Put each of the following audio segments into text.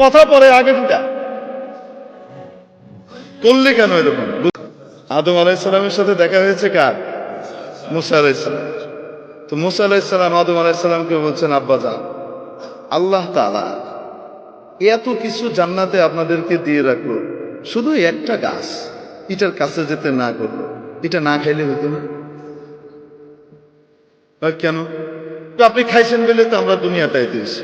কথা পরে আগে ঢুকা করলে কেন এরকম? আদম আলাইসালামের সাথে দেখা হয়েছে কার? মুসা আলাইসালাম। তো মুসা আলাইসালাম আদম আলাইসালামকে বলছেন, আব্বা যান, আল্লাহ তাআলা এত কিছু জান্নাতে আপনাদেরকে দিয়ে রাখলো, শুধু একটা গাছ এটার কাছে যেতে না করলো, এটা না খাইলে হতো না? কেন? আপনি খাইছেন বলে তো আমরা দুনিয়াতে আইতেছি।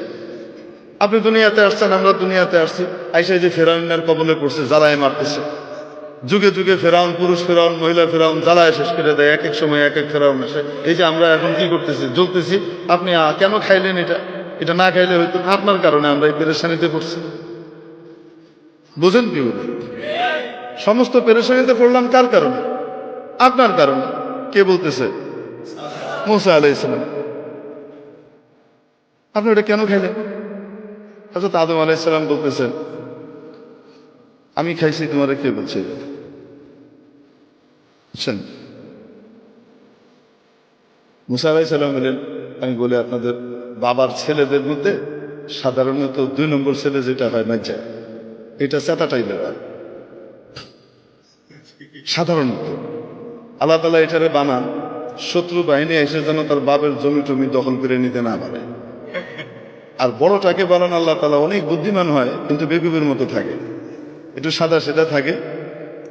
আপনি দুনিয়াতে আসছেন, আমরা দুনিয়াতে আসছি, আইসা যে ফেরাউনের কবলে পড়ছে, জ্বালায় মারতেছে। যুগে যুগে ফেরাউন, পুরুষ ফেরাউন, মহিলা ফেরাউন জ্বালায় শেষ করে দেয়। এক এক সময় এক এক ফেরাউন আসে। এই যে আমরা এখন কি করতেছি, জ্বলতেছি। আপনি কেন খাইলেন এটা? এটা না খাইলে হয়তো আপনার কারণে আমরা এই পেরেশানিতে পড়ছি। বুঝেন কি? সমস্ত পেরেশানিতে পড়লাম কার কারণে? আপনার কারণে। কে বলতেছে? মুসা আলাইহিসসালাম। আপনি ওটা কেন খাইলেন? হযরত আদম আলাইহিসসালাম বলতেছেন, আমি খাইছি, তোমারে কে বলছে? বুঝছেন? মুসা আলাইহিসসালাম বলেন, আমি বলি আপনাদের বাবার ছেলেদের মধ্যে সাধারণত 2 নম্বর ছেলে যেটা হয় মাইজা, এটা চেতা টাইপের হয় সাধারণত। আল্লাহ তাআলা এটারে বানান শত্রু বাহিনী এসে যেন তার বাপের জমি টমি দখল করে নিতে না পারে। আর বড়টাকে বানান আল্লাহ তাআলা অনেক বুদ্ধিমান হয়, কিন্তু বেকুবের মতো থাকে, একটু সাদা সেদা থাকে,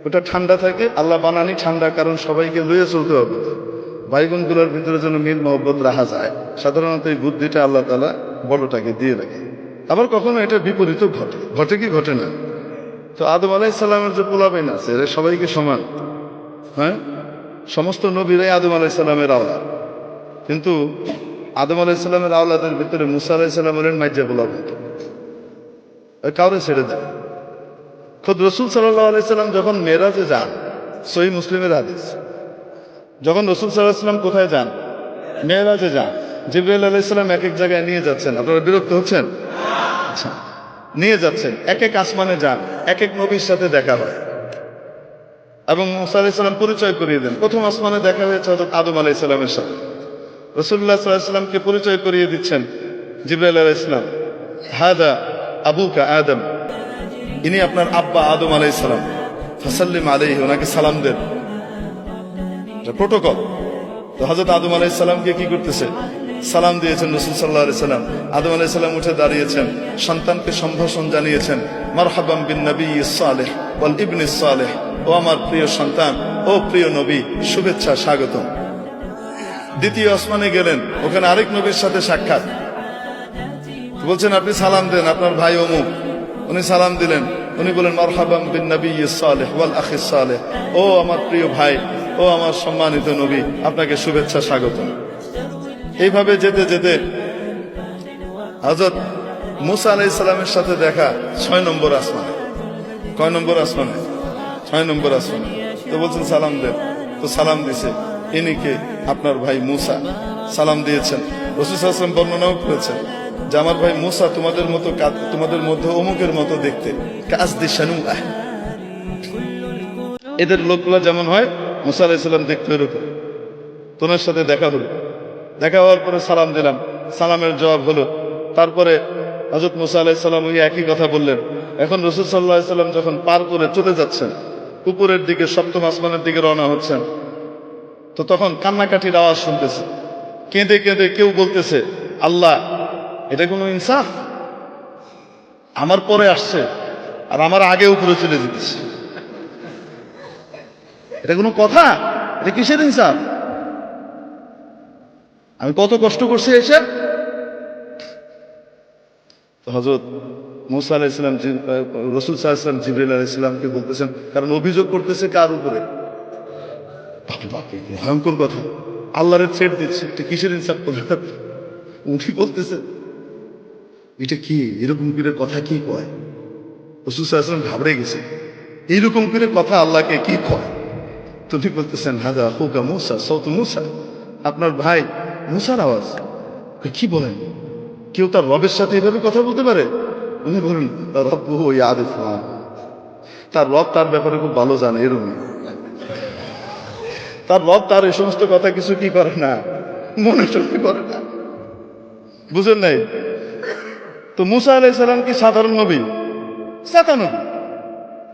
ওটা ঠান্ডা থাকে। আল্লাহ বানানি ঠান্ডা, কারণ সবাইকে লইয়ে চলতে হবে, বাইগুনগুলোর ভিতরে যেন মিল মহব্বত রাখা যায়। সাধারণত এই বুদ্ধিটা আল্লাহ তাআলা বড়টাকে দিয়ে রাখে। আবার কখনো এটা বিপরীত ঘটে। ঘটে কি ঘটে না? তো আদম আলাইহিসসালামের যে পোলাপাইন আছে, এরা সবাইকে সমান। হ্যাঁ, সমস্ত নবীরাই আদম আলাইহিসসালামের আওলাদ, কিন্তু আদম আলাইহিসসালামের আওলাদের ভিতরে মুসা আলাইহিসসালামের মাইজা পোলাপাইন কাউরে ছেড়ে দেয়। খোদ রাসূল সাল্লাল্লাহু আলাইহি সাল্লাম যখন মেরাজে যান, সহিহ মুসলিমের হাদিস, যখন রাসূল সাল্লাল্লাহু আলাইহি সাল্লাম কোথায় যান? মেরাজে যান। জিবরাইল আলাইহিস সালাম এক এক জায়গায় নিয়ে যাচ্ছেন। আপনারা বিরক্ত হচ্ছেন? আচ্ছা, নিয়ে যাচ্ছেন, এক এক আসমানে যান, এক এক নবীর সাথে দেখা হয়। এবং মুসা আলাইহিস সালাম পরিচয় করিয়ে দেন। প্রথম আসমানে দেখা হয়েছে হযরত আদম আলাইহিস সালামের সাথে। রাসূলুল্লাহ সাল্লাল্লাহু আলাইহি সাল্লামকে পরিচয় করিয়ে দিচ্ছেন জিবরাইল আলাইহিস সালাম, হাদা আবুকা আদম, ইনি আপনার আব্বা আদম আলাইহিস সালাম, ফাসাল্লিম আলাইহি, ওনাকে সালাম দেন। এটা প্রটোকল। তো হযরত আদম আলাইহিস সালামকে কি করতেছে? সালাম দিয়েছেন রাসূল সাল্লাল্লাহু আলাইহি সাল্লাম। আদম আলাইহিস সালাম উঠে দাঁড়িয়েছেন, সন্তানকে সম্ভাষণ জানিয়েছেন, মারহাবান বিন নবিয়্যিস সালেহ ওয়াল ইবনিস সালেহ, ও আমার প্রিয় সন্তান, ও প্রিয় নবী, শুভেচ্ছা, স্বাগতম। দ্বিতীয় আসমানে গেলেন, ওখানে আরেক নবীর সাথে সাক্ষাৎ। বলছেন, আপনি সালাম দেন, আপনার ভাই অমুক। উনি সালাম দিলেন, উনি বলেন, মারহাবান বিন নবিয়্যিস সালেহ ওয়াল আখিস সালেহ, ও আমার প্রিয় ভাই, ও আমার সম্মানিত নবী, আপনাকে শুভেচ্ছা, স্বাগতম। এইভাবে যেতে যেতে হযরত মুসা আলাইহিস সালামের সাথে দেখা 6 নম্বর আসমানে। কয় নম্বর আসমানে? 6 নম্বর আসমানে। তো বলছেন সালাম দেন। তো সালাম দিছে, ইনি কে? আপনার ভাই মুসা। সালাম দিয়েছেন। রাসূল সাল্লাল্লাহু আলাইহি ওয়াসাল্লাম বর্ণনাও করেছেন যে আমার ভাই মুসা তোমাদের মতো, তোমাদের মধ্যে অমুকের মতো দেখতে, কাসদি শানুআহ, এদের লোকগুলা যেমন হয়, মুসা আলাইহিস সালাম দেখতে এরকম। তোমার সাথে দেখা হলো, দেখা হওয়ার পরে সালাম দিলাম, সালামের জবাব হলো। তারপরে হযরত মুসা আলাইহিস সালাম ওই একই কথা বললেন। এখন রাসূল সাল্লাল্লাহু আলাইহি সাল্লাম যখন পার করে চলে যাচ্ছেন, উপরের দিকে, সপ্তম আসমানের দিকে রওনা হচ্ছেন, তো তখন কান্নাকাটির আওয়াজ শুনতেছে। কেঁদে কেঁদে কেউ বলতেছে, আল্লাহ, এটা কোনো ইনসাফ? আমার পরে আসছে আর আমার আগে উপরে চলে যেতেছে, এটা কোনো কথা? এটা কিসের ইনসাফ? আমি কত কষ্ট করছি এসে। হযরত মুসা আলাইহিস সালাম, রাসূল সাল্লাল্লাহু আলাইহি ওয়াসাল্লাম জিবরাইল আলাইহিস সালামকে বলতেছেন, কারণ অভিযোগ করতেছে কার উপরে? ভয়ঙ্কর কথা, আল্লাহরে থ্রেট দিচ্ছে, এটা কিসের ইনসাফ করবে? উনি বলতেছে, এটা কি এরকম করে কথা কি কয়? রাসূল সাল্লাল্লাহু আলাইহি ওয়াসাল্লাম ঘাবড়ে গেছে, এইরকম করে কথা আল্লাহকে কি কয়? তুমি বলতেছেন, হাদা আখুকা মুসা, সাউত মুসা, আপনার ভাই মুসার আওয়াজ। কি বলেন? কেউ তার রবের সাথে এভাবে কথা বলতে পারে? উনি বলেন, রব্বুহু ইয়ারিফু, তার রব তার ব্যাপারে খুব ভালো জানে। এরকম তার রব তার এই সমস্ত কথা কিছু কি করে না, মনে শক্তি করে না। বুঝেন নাই? তো মুসা আলাইহিস সালাম কি সাধারণ নবী? সাদা নবী।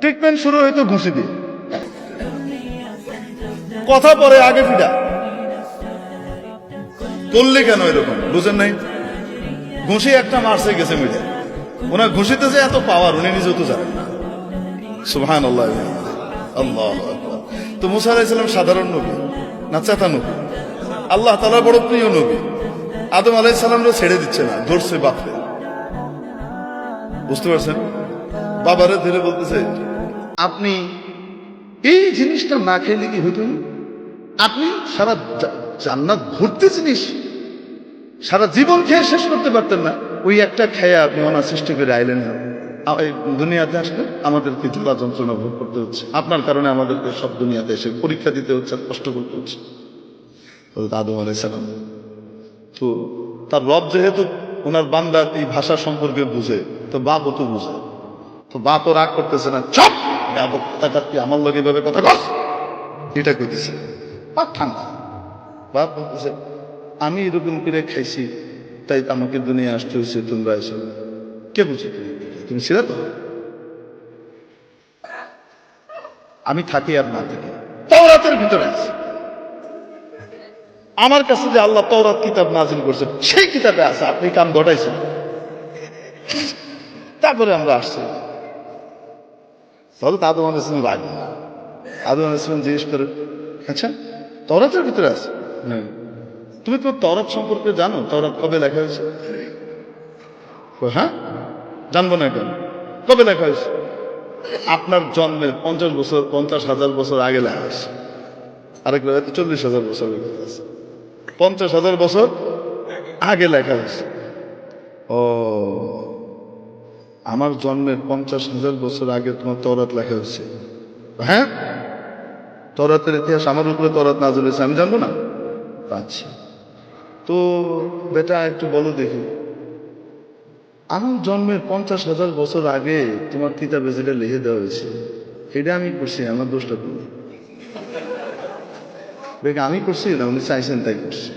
ট্রিটমেন্ট শুরু হইতো ঘুষি দিয়ে। কথা পরে আগে ফিডা করলে কেন এরকম বুঝেন নাই? ঘুষি একটা মারছে গেছে মিলে, ওনার ঘুষিতে যে এত পাওয়ার উনি নিজেও তো জানেন না। সুবহানাল্লাহ, আল্লাহু আকবার। তো মুসা আলাইহিস সালাম সাধারণ নবী না চেতা নবী? আল্লাহ তাআলার বড় প্রিয় নবী। আদম আলাইহিস সালামও ছেড়ে দিচ্ছে না, ধরছে বাপরে। বুঝতে পারছেন? বাবারে ধরে বলতেছে, আপনি এই জিনিসটা না খেলে কি হইত? আপনি সারা জান্নাত ভর্তি জিনিস সারা জীবন খেয়ে শেষ করতে পারতেন না, ওই একটা খেয়ে আপনি ওনার সৃষ্টি করে আইলেন। এই দুনিয়াতে আসলে আমাদেরকে জ্বালা যন্ত্রণা ভোগ করতে হচ্ছে, আপনার কারণে আমাদেরকে সব দুনিয়াতে এসে পরীক্ষা দিতে হচ্ছে, কষ্ট করতে হচ্ছে। আদম আলাইহিস সালাম তো তার রব যেহেতু ওনার বান্দার এই ভাষা সম্পর্কে বুঝে, তো বাপও তো বুঝে। তো বাপও রাগ করতেছে না, চপ আমার লোক এইভাবে কথা কস, এটা কইতেছে। বাপ ঠান্ডা। বাপ বলতেছে, আমি এরকম করে খাইছি তাই আমাকে দুনিয়া আসতে হয়েছে, তোমরা এসো। কে বুঝে? তুমি ছিল তো? আমি থাকি আর না থাকি তাওরাতের ভিতরে আছে। আমার কাছে যে আল্লাহ তাওরাত কিতাব নাজিল করছে সেই কিতাবে আছে, আপনি কাম ঘটাইছেন। তারপরে আমরা আসছি। তাহলে তো আদম আলাইহিস সালাম রাগ। আদম আলাইহিস সালাম জিজ্ঞেস করে, আচ্ছা তাওরাতের ভিতরে আছে? তুমি তো তাওরাত সম্পর্কে জানো? তাওরাত কবে লেখা হয়েছে? হ্যাঁ, জানবো না কেন? কবে লেখা হয়েছে? আপনার জন্মের 50,000 বছর আগে লেখা হয়েছে। আরেক 40,000 বছর আছে। 50,000 বছর আগে লেখা হয়েছে। ও, আমার জন্মের 50,000 বছর আগে তোমার তাওরাত লেখা হয়েছে? হ্যাঁ, তাওরাতের ইতিহাস আমার উপরে তাওরাত নাযিল হয়েছে, আমি জানবো না? আচ্ছা, তো বেটা একটু বলো দেখি, আমার জন্মের 50,000 বছর আগে তোমার কিতাবে যেটা লিখে দেওয়া হয়েছে এটা আমি করছি, আমার দোষটা তুমি? আমি করছি না, উনি চাইছেন তাই করছি।